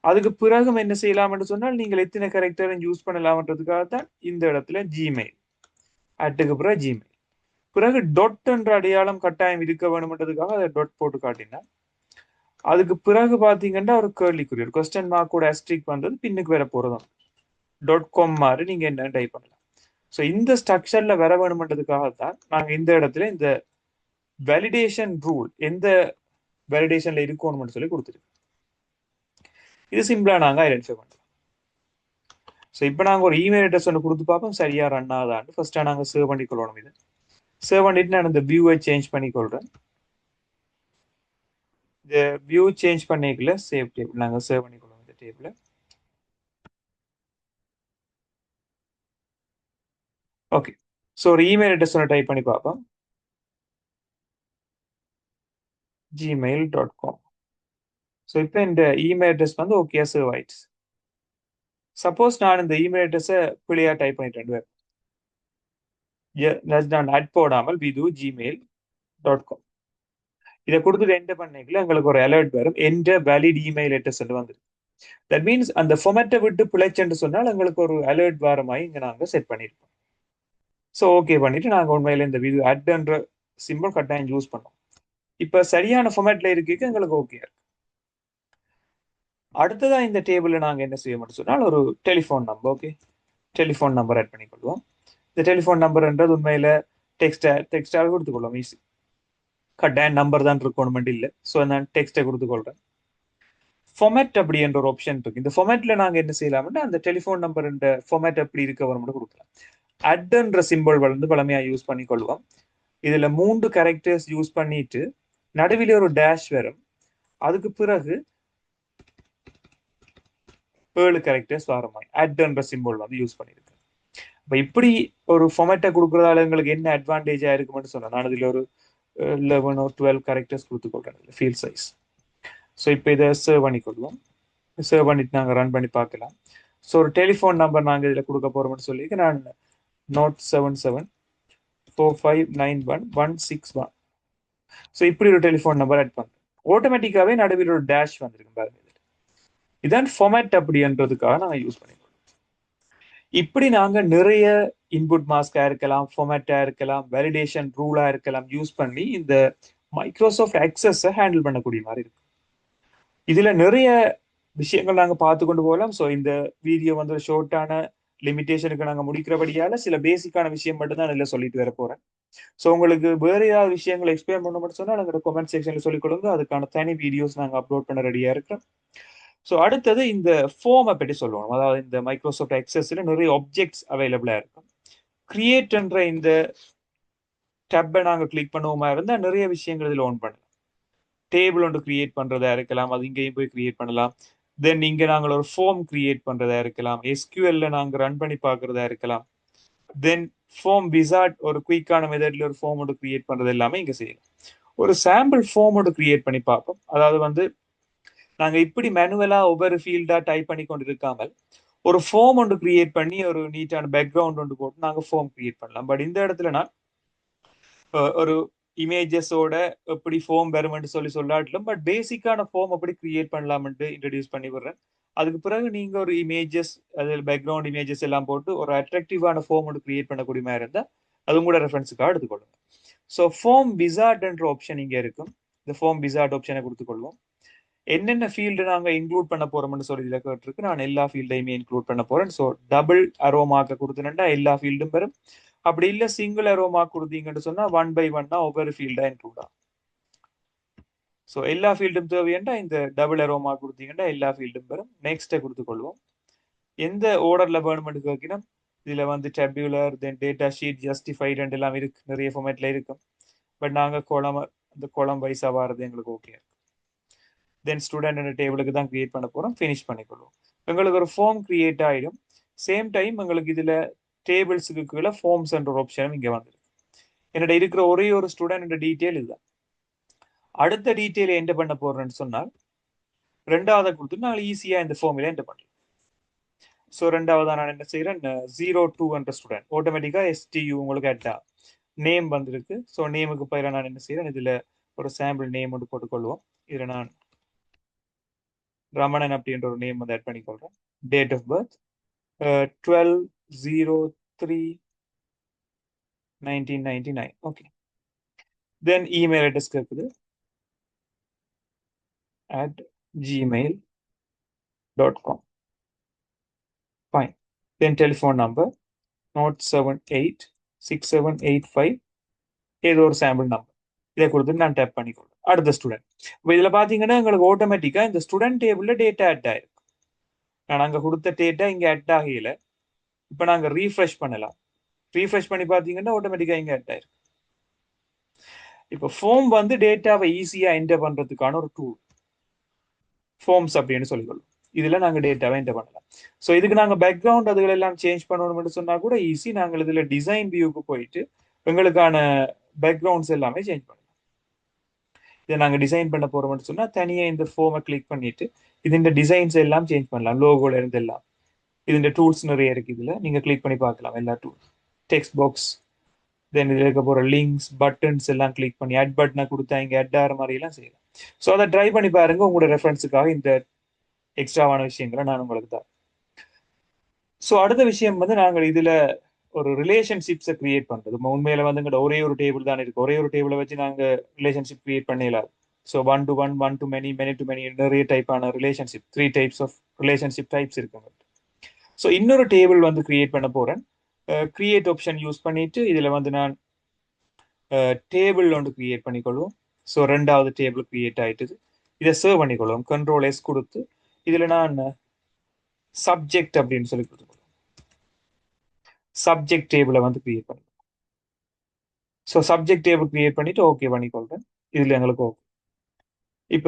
அதுக்கு பிறகு என்ன செய்யலாம்னு சொன்னால் நீங்கள் எத்தனை கேரக்டரும் யூஸ் பண்ணலாம்ன்றதுக்காக தான் இந்த இடத்துல ஜிமெயில் அட்டுக்கு பிறகு ஜிமெயில் பிறகு டொட் என்ற அடையாளம் கட்டாயம் இருக்க வேணும்ன்றதுக்காக அதை டொட் போட்டு காட்டினா. அதுக்கு பிறகு பாத்தீங்கன்னா ஒரு கேள்விக்குறி ஒரு கொஸ்டின் மார்க் கூட அஸ்ட்ரிக் பண்றது பின்னுக்கு வர போறதும் .com மாதிரி நீங்க என்ன டைப் பண்ணலாம். ஸோ இந்த ஸ்ட்ரக்சர்ல வர வேணும்ன்றதுக்காக தான் நாங்க இந்த இடத்துல இந்த வேலிடேஷன் ரூல் எந்த வேலிடேஷன்ல இருக்கணும்னு சொல்லி கொடுத்துருக்கோம். இது சிம்பிளா நாங்க ஐடென்டிஃபை பண்றோம். ஸோ இப்போ நாங்கள் ஒரு இமெயில் அட்ரஸ் ஒன்று கொடுத்து பார்ப்போம் சரியா ரன் ஆகுதான்னு. ஃபர்ஸ்டா நாங்கள் சேவ் பண்ணிக்கொள்ளணும். இது சேவ் பண்ணிட்டு நான் இந்த வியூவை சேஞ்ச் பண்ணிக்கொள்றேன். இந்த வியூ சேஞ்ச் பண்ணிக்கல சேவ் டேபிள் நாங்கள் சேவ் பண்ணிக்கொள்வோம். இந்த டேபிள் ஓகே. ஸோ ஒரு இமெயில் அட்ரஸ் ஒன்று டைப் பண்ணி பார்ப்போம். gmail.com. ஸோ இப்போ இந்த இமெயில் அட்ரஸ் வந்து ஓகே சேவ் ஆயிடுச்சு. சப்போஸ் நான் இந்த இமெயில் அட்ரஸை பிள்ளையா டைப் பண்ணிட்டேன். நான் அட் போடாமல் விது gmail.com இதை கொடுத்துட்டு என்டர் பண்ணிக்கல எங்களுக்கு ஒரு அலர்ட் வரும் என்ற வேலிட் இமெயில் அட்ரஸ் வந்துருக்கு. தட் மீன்ஸ் அந்த ஃபொமேட்டை விட்டு பிழைச்சென்று சொன்னால் எங்களுக்கு ஒரு அலர்ட் வர மாதிரி இங்க நாங்க செட் பண்ணிருப்போம். ஸோ ஓகே பண்ணிட்டு நாங்க உண்மையில இந்த விது அட்ன்ற சிம்பிள் கட்டாயம் யூஸ் பண்ணோம். இப்ப சரியான ஃபொமேட்ல இருக்கு எங்களுக்கு ஓகே. அடுத்ததா இந்த டேபிள்ல நாங்க என்ன செய்ய மாட்டோம் சொன்னால் ஒரு telephone number. Okay, telephone number add பண்ணிக்கொள்வோம். இந்த டெலிஃபோன் நம்பர்ன்றது உண்மையில டெக்ஸ்டாக கொடுத்துக்கொள்வோம். ஈஸி கட்டாயம் நம்பர் தான் இருக்கணும் இல்லை. ஸோ நான் டெக்ஸ்டை கொடுத்துக்கொள்றேன். ஃபொமேட் அப்படி என்ற ஒரு ஆப்ஷன் இருக்கு. இந்த ஃபொமேட்ல நாங்க என்ன செய்யலாம்னா அந்த டெலிஃபோன் நம்பர் ஃபொமேட் எப்படி இருக்க வரும் கொடுக்கலாம். அட்ன்ற சிம்பிள் வந்து பழமையா யூஸ் பண்ணிக்கொள்வோம். இதுல 3 கேரக்டர்ஸ் யூஸ் பண்ணிட்டு நடுவில் ஒரு டேஷ் வரும். அதுக்கு பிறகு 7 கேரக்டர்ஸ் வர மாதிரி அட்ன்ற சிம்பிள் வந்து யூஸ் பண்ணிருக்கு. இப்ப இப்படி ஒரு ஃபொமேட்டை கொடுக்கறதால எங்களுக்கு என்ன அட்வான்டேஜா இருக்கும்னு சொன்னா நான் இதுல ஒரு 11 or 12 கேரக்டர்ஸ் கொடுத்துக்கொள்றேன் ஃபீல் சைஸ். ஸோ இப்போ இதை சேவ் பண்ணிக்கொள்வோம். சேவ் பண்ணிட்டு நாங்கள் ரன் பண்ணி பார்க்கலாம். ஸோ ஒரு டெலிஃபோன் நம்பர் நாங்கள் இதில் கொடுக்க போறோம்னு சொல்லி நான் 07745911161. ஸோ இப்படி ஒரு டெலிஃபோன் நம்பர் ஆட் பண்ணுறேன். ஆட்டோமேட்டிக்காவே நடுவில் ஒரு டேஷ் வந்திருக்கும் பாருங்க. இதான் ஃபார்மேட் அப்படின்றதுக்காக நாங்கள் யூஸ் பண்ணிக்கொள்வோம். இப்படி நாங்கள் நிறைய இன்புட் மாஸ்கா இருக்கலாம், ஃபார்மேட்டா இருக்கலாம், வேலிடேஷன் ரூலா இருக்கலாம் யூஸ் பண்ணி இந்த மைக்ரோசாஃப்ட் அக்சஸை ஹேண்டில் பண்ணக்கூடிய மாதிரி இருக்கு. இதுல நிறைய விஷயங்கள் நாங்க பார்த்து கொண்டு போகலாம். ஸோ இந்த வீடியோ வந்து ஷார்ட்டான லிமிடேஷனுக்கு நாங்க முடிக்கிறபடியால சில பேசிக்கான விஷயம் மட்டும் தான் இதில் சொல்லிட்டு வர போறேன். ஸோ உங்களுக்கு வேற ஏதாவது விஷயங்களை எக்ஸ்பிளைன் பண்ண மட்டும் சொன்னா எங்களோட கமெண்ட் செக்ஷன்ல சொல்லிக் கொடுங்க. அதுக்கான தனி வீடியோஸ் நாங்க அப்லோட் பண்ண ரெடியா இருக்கிறோம். ஸோ அடுத்தது இந்த ஃபார்மை பற்றி சொல்லுவோம். அதாவது இந்த மைக்ரோசாஃப்ட் எக்ஸஸ்ல நிறைய ஆப்ஜெக்ட்ஸ் அவைலபிளா இருக்கும். கிரியேட்ன்ற இந்த டப்பை நாங்க கிளிக் பண்ணுவோமா இருந்தா நிறைய விஷயங்கள் இதில் ஓன் பண்ணலாம். டேபிள் ஒன்று கிரியேட் பண்றதா இருக்கலாம், அது இங்கேயும் போய் கிரியேட் பண்ணலாம். தென் இங்க நாங்கள் ஒரு ஃபார்ம் கிரியேட் பண்றதா இருக்கலாம், எஸ்கியூஎல்ல நாங்க ரன் பண்ணி பாக்குறதா இருக்கலாம். தென் ஃபார்ம் விசார்ட் ஒரு குயிக்கான மெத்தட்ல ஒரு ஃபார்ம் ஒன்று கிரியேட் பண்றது எல்லாமே இங்க செய்யலாம். ஒரு சாம்பிள் ஃபார்ம் ஒன்று கிரியேட் பண்ணி பார்ப்போம். அதாவது வந்து நாங்க இப்படி மேனுவலா ஒவ்வொரு ஃபீல்டா டைப் பண்ணி கொண்டு இருக்காமல் ஒரு ஃபார்ம் ஒன்று கிரியேட் பண்ணி ஒரு நீட்டான பேக்ரவுண்ட் ஒன்று போட்டு நாங்க ஃபார்ம் கிரியேட் பண்ணலாம். பட் இந்த இடத்துல நான் ஒரு இமேஜஸோட எப்படி ஃபார்ம் வரும்னு சொல்லி சொல்லாட்டிலும் பட் பேசிக்கான ஃபார்ம் எப்படி கிரியேட் பண்ணலாம்னு இன்ட்ரடியூஸ் பண்ணி விடுறேன். அதுக்கு பிறகு நீங்க ஒரு இமேஜஸ் அதில் பேக்ரவுண்ட் இமேஜஸ் எல்லாம் போட்டு ஒரு அட்ராக்டிவான ஃபார்ம் ஒன்று கிரியேட் பண்ணக்கூடிய மாதிரி இருந்தால் அது கூட ரெஃபரன்ஸுக்காக எடுத்துக்கொள்ளுங்க. ஸோ ஃபார்ம் விசார்ட்ன்ற ஆப்ஷன் இங்கே இருக்கும். இந்த ஃபார்ம் விசார்ட் ஆப்ஷனை கொடுத்துக்கொள்வோம். என்னென்ன ஃபீல்டு நாங்கள் இன்க்ளூட் பண்ண போறோம்னு சொல்லி இதில் கேட்டிருக்கு. நான் எல்லா ஃபீல்டையுமே இன்க்ளூட் பண்ண போறேன். ஸோ டபுள் அரோ மார்க்க கொடுத்துனேன்டா எல்லா ஃபீல்டும் வரும். அப்படி இல்ல சிங்கிள் அரோ மார்க் கொடுத்தீங்கன்னு சொன்னா 1 by 1 ஒவ்வொரு ஃபீல்டா இன்க்ளூட் ஆகும். ஸோ எல்லா ஃபீல்டும் தேவையண்டா இந்த டபுள் அரோ மார்க் கொடுத்தீங்கன்னா எல்லா ஃபீல்டும் வரும். நெக்ஸ்ட்டை கொடுத்துக்கொள்வோம். எந்த ஓர்டர்ல வேணுமென்னு கேட்கணும். இதுல வந்து டெபியூலர் தென் டேட்டா ஷீட் ஜஸ்டிஃபைட் எல்லாம் இருக்கு, நிறைய ஃபார்மேட்ல இருக்கும். பட் நாங்க அந்த கோலம் வைஸா வர்றது எங்களுக்கு ஓகே. தென் ஸ்டூடெண்ட் டேபிளுக்கு தான் கிரியேட் பண்ண போறோம். ஃபினிஷ் பண்ணிக்கொள்வோம். எங்களுக்கு ஒரு ஃபார்ம் கிரியேட் ஆயிடும். சேம் டைம் எங்களுக்கு இதுல டேபிள்ஸுக்கு கீழே ஃபார்ம்ஸ் என்ற ஒரு ஆப்ஷனும் இங்க வந்துருக்கு. என்னோட இருக்கிற ஒரே ஒரு ஸ்டூடெண்ட் டீட்டெயில் இதுதான். அடுத்த டீட்டெயில் என்ன பண்ண போறேன்னு சொன்னால் ரெண்டாவதை கொடுத்து நாங்கள் ஈஸியா இந்த ஃபார்முலா என்ன பண்றோம். ஸோ ரெண்டாவதா நான் என்ன செய்யறேன் 02 என்ற ஸ்டூடெண்ட் ஆட்டோமேட்டிக்கா STU உங்களுக்கு ஆட்டா நேம் வந்திருக்கு. ஸோ நேமுக்கு பயிர நான் என்ன செய்யறேன், இதுல ஒரு சாம்பிள் நேம் வந்து போட்டுக்கொள்வோம். இதுல நான் ரமணன் அப்படின்ற ஒரு நேம் வந்து ஆட் பண்ணிக்கொள்றேன். Date of birth 12/03/1999. Okay. Then email address இருக்குது @gmail.com. ஃபைன். தென் டெலிஃபோன் நம்பர் 0786785 ஏதோ ஒரு சாம்பிள் நம்பர். இதை கொடுத்துட்டு நான் டேப் பண்ணிக்கொள்றேன். அடுத்த ஸ்டூடெண்ட். இப்போ இதுல பாத்தீங்கன்னா எங்களுக்கு ஆட்டோமேட்டிக்கா இந்த ஸ்டூடெண்ட் டேபிள்ல டேட்டா ஆட் ஆயிருக்கு. நான் அங்க கொடுத்த டேட்டா இங்க ஆட் ஆகல. இப்போ நாங்க ரீஃப்ரெஷ் பண்ணலாம். ரீஃப்ரெஷ் பண்ணி பாத்தீங்கன்னா ஆட்டோமேட்டிக்கா இங்க ஆட் ஆயிருக்கு. இப்போ ஃபார்ம் வந்து டேட்டாவை ஈஸியா என்டர் பண்றதுக்கான ஒரு டூல், ஃபார்ம்ஸ் அப்படின்னு சொல்லிக்கொள்ளும். இதுல நாங்க டேட்டாவை என்டர் பண்ணலாம். ஸோ இதுக்கு நாங்க பேக்ரவுண்ட் அதுகள் எல்லாம் சேஞ்ச் பண்ணணும்னு சொன்னா கூட ஈஸி. நாங்கள் இதுல டிசைன் வியூக்கு போயிட்டு எங்களுக்கான பேக்ரவுண்ட்ஸ் எல்லாமே சேஞ்ச் பண்ணலாம். இதை நாங்க டிசைன் பண்ண போறோம்னு சொன்னா தனியா இந்த ஃபார்மை கிளிக் பண்ணிட்டு இந்த டிசைன்ஸ் எல்லாம் சேஞ்ச் பண்ணலாம். லோகோல இருந்து எல்லாம் இந்த டூல்ஸ் நிறைய இருக்கு. இதுல நீங்க கிளிக் பண்ணி பார்க்கலாம் எல்லா டூல்ஸ். டெக்ஸ்ட் பாக்ஸ், தென் இதுல இருக்க போற லிங்க்ஸ், பட்டன்ஸ் எல்லாம் கிளிக் பண்ணி ஆட் பட்டனை கொடுத்தா இங்க ஆட் ஆகிற மாதிரி எல்லாம் செய்யலாம். ஸோ அதை ட்ரை பண்ணி பாருங்க. உங்களோட ரெஃபரன்ஸுக்காக இந்த எக்ஸ்ட்ராவான விஷயங்களை நான் உங்களுக்கு தான். ஸோ அடுத்த விஷயம் வந்து நாங்கள் இதுல ஒரு ரிலேஷன்ஷிப்ஸை கிரியேட் பண்றது. உண்மையில வந்து ஒரே ஒரு டேபிள் தான் இருக்கு. ஒரே ஒரு டேபிளை வச்சு நாங்க ரிலேஷன்ஷிப் கிரியேட் பண்ணிடலாம். So 1 to 1, 1 to many, many to many நிறைய டைப்பான relationship, 3 types of relationship types இருக்குங்க. ஸோ இன்னொரு டேபிள் வந்து கிரியேட் பண்ண போறேன். கிரியேட் ஆப்ஷன் யூஸ் பண்ணிட்டு இதுல வந்து நான் டேபிள் ஒன்று கிரியேட் பண்ணிக்கொள்வோம். ஸோ ரெண்டாவது டேபிள் கிரியேட் ஆயிட்டுது. இதை சர்வ் பண்ணிக்கொள்வோம். Ctrl+S கொடுத்து இதுல நான் சப்ஜெக்ட் அப்படின்னு சொல்லி கொடுத்துக்கொள்வோம். சப்ஜெக்ட் டேபிளை வந்து கிரியேட் பண்ணி, ஸோ சப்ஜெக்ட் டேபிள் கிரியேட் பண்ணிட்டு ஓகே பண்ணிக்கொள்றேன். இதுல எங்களுக்கு ஓகே. இப்ப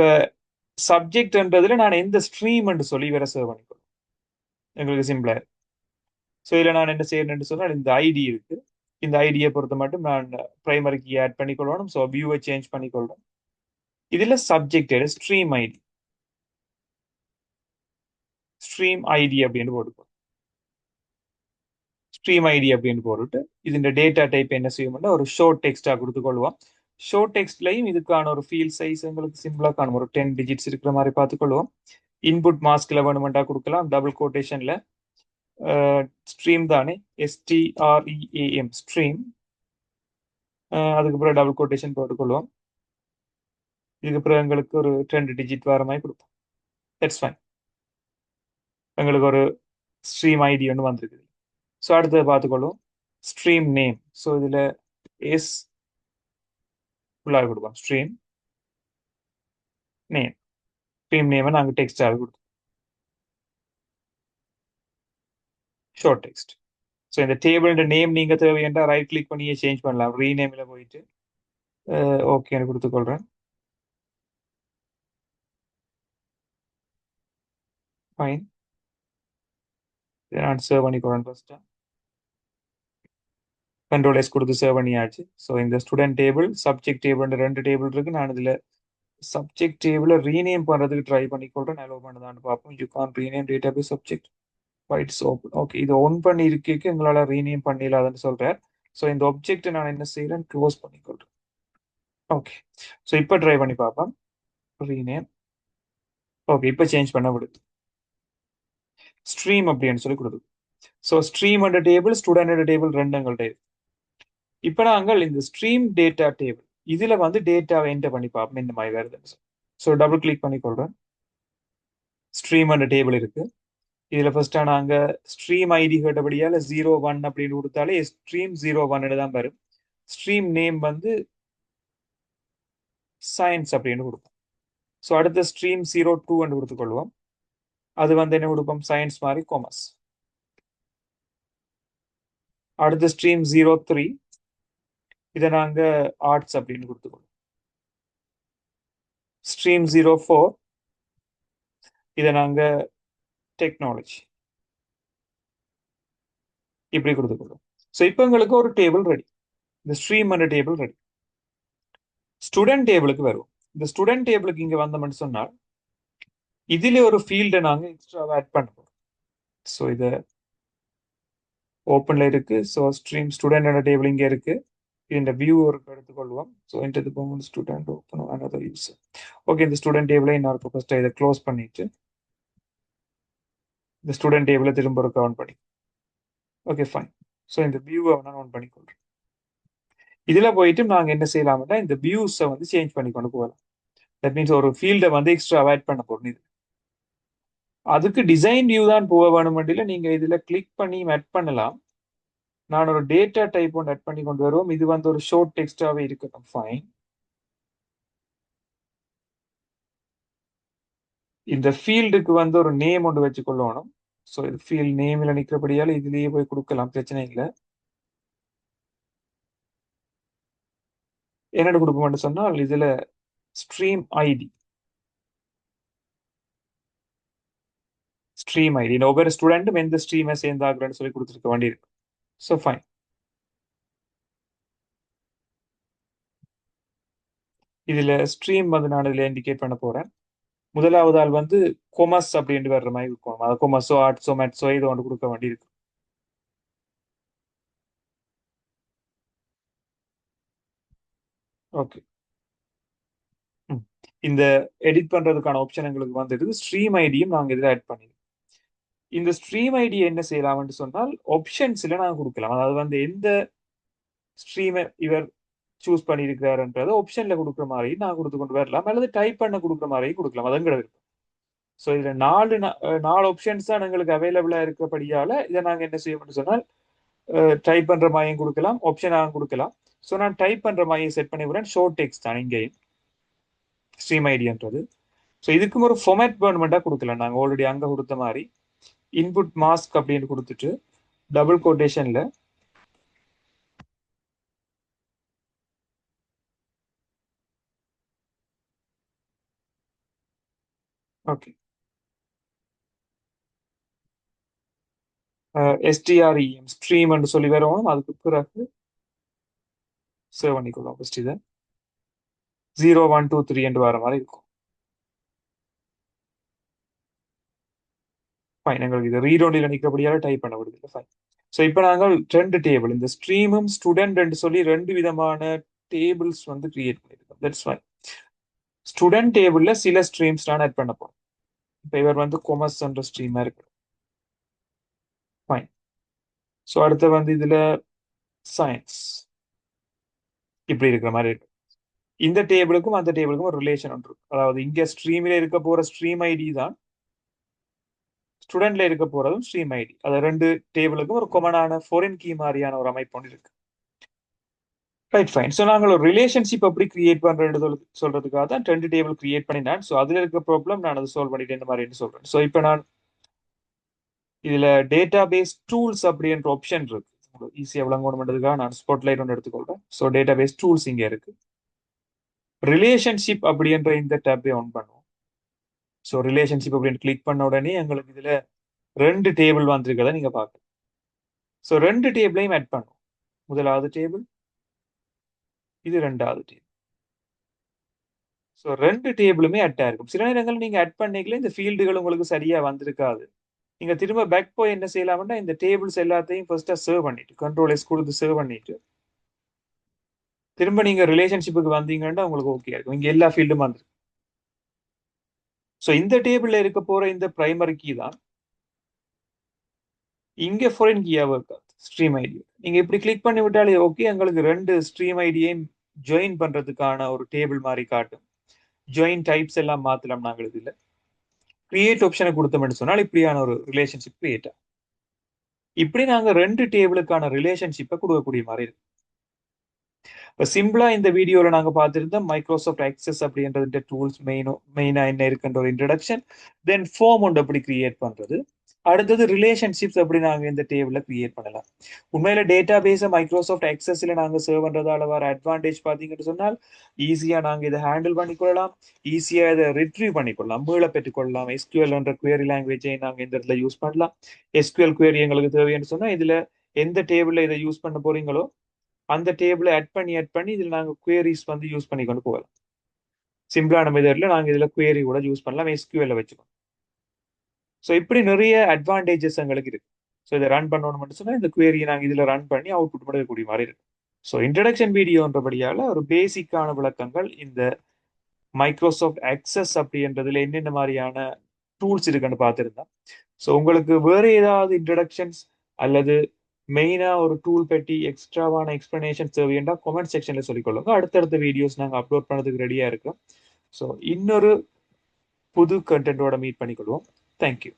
சப்ஜெக்ட்ன்றதுல நான் எந்த ஸ்ட்ரீம் சொல்லி வேற சர்வ் பண்ணிக்கொள்வேன். எங்களுக்கு சிம்பிளா இருக்கு. ஸோ இதுல நான் என்ன செய்யறேன்னு சொன்னால் இந்த ஐடி இருக்கு. இந்த ஐடியை பொறுத்த மட்டும் நான் பிரைமரி கீ ஆட் பண்ணிக்கொள்ளணும். ஸோ வியூவை சேஞ்ச் பண்ணிக்கொள்றேன். இதுல subject stream ID, stream ID அப்படின்னு போட்டுக்கோ. ஸ்ட்ரீம் ஐடி அப்படின்னு போட்டுட்டு இந்த டேட்டா டைப் என்ன செய்யணும்னா ஒரு ஷோர்ட் டெக்ஸ்டா கொடுத்துக்கொள்வோம். ஷோர்ட் டெக்ஸ்ட்லையும் இதுக்கான ஒரு ஃபீல் சைஸ் எங்களுக்கு சிம்பிளா காணும். ஒரு 10 டிஜிட்ஸ் இருக்கிற மாதிரி பார்த்துக்கொள்வோம். இன்புட் மாஸ்க்ல வேணுமெண்டா கொடுக்கலாம். டபுள் கோட்டேஷன்ல ஸ்ட்ரீம் தானே, STREAM ஸ்ட்ரீம். அதுக்கப்புறம் டபுள் கோட்டேஷன் போட்டுக்கொள்வோம். இதுக்கப்புறம் எங்களுக்கு ஒரு 2 டிஜிட் வர மாதிரி கொடுப்போம். That's fine. எங்களுக்கு ஒரு ஸ்ட்ரீம் ஐடி ஒன்று வந்திருக்குது. ஸோ அடுத்தது பார்த்துக்கொள்வோம். Stream name. ஸோ இதுல எஸ் ஃபுல்லாக கொடுப்போம். Stream name. ஸ்ட்ரீம் நேமை நாங்கள் டெக்ஸ்டாக கொடுத்தோம். Short text. ஸோ இந்த டேபிள் நேம் நீங்க தேவையென்றா ரைட் கிளிக் பண்ணியே சேஞ்ச் பண்ணலாம். ரீநேமில் போயிட்டு ஓகேன்னு கொடுத்துக்கொள்றேன். ஃபைன். நான் சேவ் பண்ணிக்கொள்றேன் ஃபர்ஸ்டா. Ctrl+S கொடுத்து சேவ் பண்ணியாச்சு. ஸோ இந்த student table, subject table 2 table இருக்கு. நான் இதுல சப்ஜெக்ட் டேபிளை ரீநேம் பண்றதுக்கு ட்ரை பண்ணிக்கொள்றேன். அலோவ் பண்ணுதான்னு பார்ப்போம். You can rename database subject it's open. Okay, இது ஒன் பண்ணி இருக்கேக்கு எங்களால் ரீநேம் பண்ணிடலாதுன்னு சொல்றேன். ஸோ இந்த ஆப்ஜெக்ட் நான் என்ன செய்யறேன், க்ளோஸ் பண்ணிக்கொள்றேன். ஓகே, ஸோ இப்போ ட்ரை பண்ணி பார்ப்போம். ரீநேம். ஓகே, இப்போ சேஞ்ச் பண்ண விடுது. ஸ்ட்ரீம் அப்படின்னு சொல்லி கொடுக்குது. So stream and table, student table ரெண்டு எங்கள்கிட்ட இருக்கு. இப்போ நாங்கள் இந்த ஸ்ட்ரீம் டேட்டா டேபிள் இதுல வந்து டேட்டாவை என்டர் பண்ணி பார்ப்போம் இந்த மாதிரி வருது. ஸோ டபுள் கிளிக் பண்ணிக்கொள்றேன். ஸ்ட்ரீம் அண்ட் டேபிள் இருக்கு. இதுல ஃபர்ஸ்டா நாங்க ஸ்ட்ரீம் ஐடி கேட்டபடியால 01 அப்படின்னு கொடுத்தாலே ஸ்ட்ரீம் 01 தான் வரும். ஸ்ட்ரீம் நேம் வந்து சயின்ஸ் அப்படின்னு கொடுப்போம். ஸோ அடுத்த ஸ்ட்ரீம் 02 கொடுத்துக்கொள்வோம். அது வந்து என்ன கொடுப்போம், சயின்ஸ் மாதிரி காமர்ஸ். அடுத்த ஸ்ட்ரீம் 03, இதை நாங்க ஆர்ட்ஸ் அப்படின்னு கொடுத்துக்கொள்வோம். ஸ்ட்ரீம் 04, இதை நாங்க டெக்னாலஜி இப்படி கொடுத்துக்கொள்வோம். ஸோ இப்போ எங்களுக்கு ஒரு டேபிள் ரெடி. இந்த stream and table ready. Student டேபிளுக்கு வரும். இந்த ஸ்டூடெண்ட் டேபிளுக்கு இங்க வந்தோம்னு சொன்னால் இதுல ஒரு ஃபீல்டை நாங்க எக்ஸ்ட்ரா ஆட் பண்ண போறோம். ஸோ இதை ஓப்பன்ல இருக்கு. ஸோ ஸ்ட்ரீம் ஸ்டூடெண்ட் டேபிள் இங்க இருக்கு. இந்த வியூ ஒரு எடுத்துக்கொள்வோம். So into the moment student open another user. Okay, இந்த ஸ்டூடெண்ட் டேபிளை இன்னொரு ஃபர்ஸ்ட் இதை க்ளோஸ் பண்ணிட்டு இந்த ஸ்டூடெண்ட் டேபிளை திரும்ப ஒரு கவுண்ட் பண்ணி. Okay fine. ஸோ இந்த வியூவை நான் ஆன் பண்ணிக்கொள்றேன். இதுல போயிட்டு நாங்க என்ன செய்யலாம்னா இந்த வியூஸை வந்து சேஞ்ச் பண்ணி கொண்டு போகலாம். தட் மீன்ஸ் ஒரு ஃபீல்டை வந்து எக்ஸ்ட்ரா ஆட் பண்ண போறோம். இது அதுக்கு டிசைன் வியூ தான் போக வேணுமெண்டில நீங்க இதுல கிளிக் பண்ணி ஆட் பண்ணலாம். நான் ஒரு டேட்டா டைப் ஒன்று ஆட் பண்ணி கொண்டு வருவோம். இது வந்து ஒரு ஷோர்ட் டெக்ஸ்டாவே இருக்கட்டும். ஃபைன். இந்த ஃபீல்டுக்கு வந்து ஒரு நேம் ஒன்று வச்சு கொள்ளணும். ஸோ இது ஃபீல்ட் நேம்ல நிற்கிறபடியால இதுலயே போய் கொடுக்கலாம், பிரச்சனை இல்லை. என்னோட கொடுக்க மாட்டேன் சொன்னால் இதுல ஸ்ட்ரீம் ஐடி ஒவ்வொரு ஸ்டூடெண்ட்டும் எந்த ஸ்ட்ரீமை சேர்ந்தாக்குறேன்னு சொல்லி கொடுத்துருக்க வேண்டியிருக்கு. So fine. இதுல ஸ்ட்ரீம் வந்து நான் இதுல இண்டிகேட் பண்ண போறேன். முதலாவது ஆள் வந்து கொமர்ஸ் அப்படின்ட்டு வர்ற மாதிரி இருக்கும். அது கொமர்ஸோ ஆர்ட்ஸோ மேத்ஸோ இது ஒன்று கொடுக்க வேண்டியிருக்கு. ஓகே. இந்த எடிட் பண்றதுக்கான ஆப்ஷன் எங்களுக்கு வந்துடுது. ஸ்ட்ரீம் ஐடியும் நாங்க இதில் ஆட் பண்ணிடுவோம். இந்த ஸ்ட்ரீம் ஐடி என்ன செய்யலாம்னு சொன்னால் ஆப்ஷன்ஸ்ல நாங்க கொடுக்கலாம். அதாவது வந்து எந்த ஸ்ட்ரீமை இவர் சூஸ் பண்ணியிருக்கிறாருன்றதை ஆப்ஷன்ல கொடுக்குற மாதிரி நான் கொடுத்து கொண்டு வரலாம், அல்லது டைப் பண்ண கொடுக்குற மாதிரி கொடுக்கலாம். அதுவும் கிடையாது. ஸோ இதுல நாலு ஆப்ஷன்ஸ் தான் எங்களுக்கு அவைலபிளா இருக்கிறபடியால இதை நாங்க என்ன செய்யணும்னு சொன்னால் டைப் பண்ற மாதிரியும் கொடுக்கலாம், ஆப்ஷனாகவும் கொடுக்கலாம். ஸோ நான் டைப் பண்ற மாதிரியும் செட் பண்ணி விடுறேன். ஷோர்ட் டெக்ஸ்ட் தான் இங்கேயும் ஸ்ட்ரீம் ஐடின்றது. ஸோ இதுக்கும் ஒரு ஃபொமேட் கவர்மெண்டா கொடுக்கலாம். நாங்கள் ஆல்ரெடி அங்கே கொடுத்த மாதிரி இன்புட் மாஸ்க் அப்படின்னு கொடுத்துட்டு டபுள் கோட்டேஷன்ல ஓகே எஸ்டிஆர்இஎம் ஸ்ட்ரீம் என்று சொல்லி வரணும். அதுக்கு பிறகு சேவ் பண்ணிக்கொள்ளும். ஃபர்ஸ்ட் இதை 0123 என்று வர மாதிரி இருக்கும். ஃபைன். எங்களுக்கு இது ரீட் ஒன்லியில் நிற்கிறபடியால டைப் பண்ண விடுது. ஃபைன். ஸோ இப்போ நாங்கள் ரெண்டு டேபிள், இந்த ஸ்ட்ரீமும் ஸ்டூடெண்ட் என்று சொல்லி ரெண்டு விதமான டேபிள்ஸ் வந்து கிரியேட் பண்ணியிருக்கோம். That's fine. ஸ்டூடெண்ட் டேபிள்ல சில ஸ்ட்ரீம்ஸ் நான் ஆட் பண்ண போறேன். இப்போ இவர் வந்து கொமர்ஸ் என்ற ஸ்ட்ரீமா இருக்கு. ஃபைன். ஸோ அடுத்து வந்து இதுல சயின்ஸ் இப்படி இருக்கிற மாதிரி இருக்கு. இந்த டேபிளுக்கும் அந்த டேபிளுக்கும் ஒரு ரிலேஷன் ஒன்று இருக்கு. அதாவது இங்க ஸ்ட்ரீம்ல இருக்க போற ஸ்ட்ரீம் ஐடி தான் ஸ்டூடெண்ட்ல இருக்க போறதும் ஸ்ட்ரீம் ஐடி. அது ரெண்டு டேபிளுக்கும் ஒரு கொமனான ஃபாரின் கீ மாதிரியான ஒரு அமைப்பு ஒன்று இருக்கு. Right fine. ஸோ நாங்கள் ஒரு ரிலேஷன்ஷிப் எப்படி கிரியேட் பண்றது சொல்றதுக்காக தான் ரெண்டு டேபிள் கிரியேட் பண்ணினேன். ஸோ அதுல இருக்க ப்ராப்ளம் நான் அதை சால்வ் பண்ணிட்டேன் இந்த மாதிரி சொல்றேன். ஸோ இப்போ நான் இதுல டேட்டா பேஸ் டூல்ஸ் அப்படின்ற ஆப்ஷன் இருக்கு. ஈஸியாக விளங்கணுன்றதுக்காக நான் ஸ்பாட்லைட் ஒன்று எடுத்துக்கொள்றேன். ஸோ டேட்டா பேஸ் டூல்ஸ் இங்க இருக்கு. ரிலேஷன்ஷிப் அப்படின்ற இந்த டேப்பை ஆன் பண்ணுவோம். ஸோ ரிலேஷன்ஷிப் அப்படின்னு கிளிக் பண்ண உடனே எங்களுக்கு இதுல ரெண்டு டேபிள் வந்திருக்கிறத நீங்க பார்க்கலாம். ஸோ ரெண்டு டேபிளையும் ஆட் பண்ணுவோம். முதலாவது டேபிள், இது ரெண்டாவது டேபிள். ஸோ ரெண்டு டேபிளுமே ஆட் ஆயிருக்கும். சில நேரங்கள் நீங்க ஆட் பண்ணிக்கல இந்த ஃபீல்டுகள் உங்களுக்கு சரியா வந்திருக்காது. நீங்க திரும்ப பேக் போய் என்ன செய்யலாம்னா இந்த டேபிள்ஸ் எல்லாத்தையும் ஃபர்ஸ்டா சேவ் பண்ணிட்டு கண்ட்ரோல் எஸ் கொடுத்து சேவ் பண்ணிட்டு திரும்ப நீங்க ரிலேஷன்ஷிப்புக்கு வந்தீங்கன்னா உங்களுக்கு ஓகே இருக்கும். இங்க எல்லா ஃபீல்டும் வந்துருக்கு. ஸோ இந்த டேபிள்ல இருக்க போற இந்த பிரைமரி கீ தான் இங்க ஃபாரின் கீயாவும் இருக்காது ஸ்ட்ரீம் ஐடி. நீங்க இப்படி கிளிக் பண்ணி விட்டாலே ஓகே, எங்களுக்கு ரெண்டு ஸ்ட்ரீம் ஐடியையும் ஜாயின் பண்றதுக்கான ஒரு டேபிள் மாதிரி காட்டும். ஜாயின் டைப்ஸ் எல்லாம் மாத்தலாம் நாங்கள் இதுல. கிரியேட் ஆப்ஷனை கொடுத்தோம்னு சொன்னால் இப்படியான ஒரு ரிலேஷன்ஷிப் கிரியேட் ஆகும். இப்படி நாங்க ரெண்டு டேபிளுக்கான ரிலேஷன்ஷிப்பை கொடுக்கக்கூடிய மாதிரி இருக்கு. இப்போ சிம்பிளா இந்த வீடியோல நாங்க பார்த்திருந்தோம் மைக்ரோசாஃப்ட் அக்சஸ் அப்படின்ற டூல்ஸ் மெயினா என்ன இருக்குன்ற ஒரு இன்ட்ரடக்ஷன். தென் ஃபார்ம் ஒன்று எப்படி கிரியேட் பண்றது, அடுத்தது ரிலேஷன்ஷிப்ஸ் எப்படி நாங்க இந்த டேபிள்ல கிரியேட் பண்ணலாம். உண்மையில டேட்டா பேஸை மைக்ரோசாஃப்ட் அக்சஸ்ல நாங்க சர்வ் பண்றதால வர அட்வான்டேஜ் பாத்தீங்கன்னு சொன்னால் ஈஸியா நாங்க இதை ஹேண்டில் பண்ணிக்கொள்ளலாம், ஈஸியா இதை ரிட்ரீவ் பண்ணிக்கொள்ளலாம், மீள பெற்றுக்கொள்ளலாம். எஸ்கியூஎல் என்ற குவரி லாங்குவேஜை நாங்க இந்த இடத்துல யூஸ் பண்ணலாம். எஸ்கியூஎல் குவரி எங்களுக்கு தேவைன்னு சொன்னா இதுல எந்த டேபிள்ல இதை யூஸ் பண்ண போறீங்களோ அந்த டேபிளை ஆட் பண்ணி இதுல நாங்க குவேரிஸ் வந்து யூஸ் பண்ணி கொண்டு போகலாம். சிம்பிளான மெத்தட்ல நாங்க இதுல குவேரி கூட யூஸ் பண்ணலாம், எஸ்கியூஎல் வச்சுக்கோம். ஸோ இப்படி நிறைய அட்வான்டேஜஸ் எங்களுக்கு இருக்கு. ஸோ இதை ரன் பண்ணணும்னு சொன்னா இந்த குவேரியை நாங்க இதுல ரன் பண்ணி அவுட்புட் பண்ணக்கூடிய மாதிரி இருக்கு. ஸோ இன்ட்ரடக்ஷன் வீடியோன்றபடியால ஒரு பேசிக்கான விளக்கங்கள் இந்த மைக்ரோசாஃப்ட் அக்சஸ் அப்படின்றதுல என்னென்ன மாதிரியான டூல்ஸ் இருக்குன்னு பார்த்துருந்தேன். ஸோ உங்களுக்கு வேற ஏதாவது இன்ட்ரடக்ஷன்ஸ் அல்லது மெயினா ஒரு டூல் பற்றி எக்ஸ்ட்ராவான எக்ஸ்பிளனேஷன் தேவையா கமெண்ட் செக்ஷன்ல சொல்லிக்கொள்ளுங்க. அடுத்தடுத்த வீடியோஸ் நாங்கள் அப்லோட் பண்ணதுக்கு ரெடியா இருக்கோம். ஸோ இன்னொரு புது கண்டென்ட்டோட மீட் பண்ணிக்கொள்வோம். தேங்க்யூ.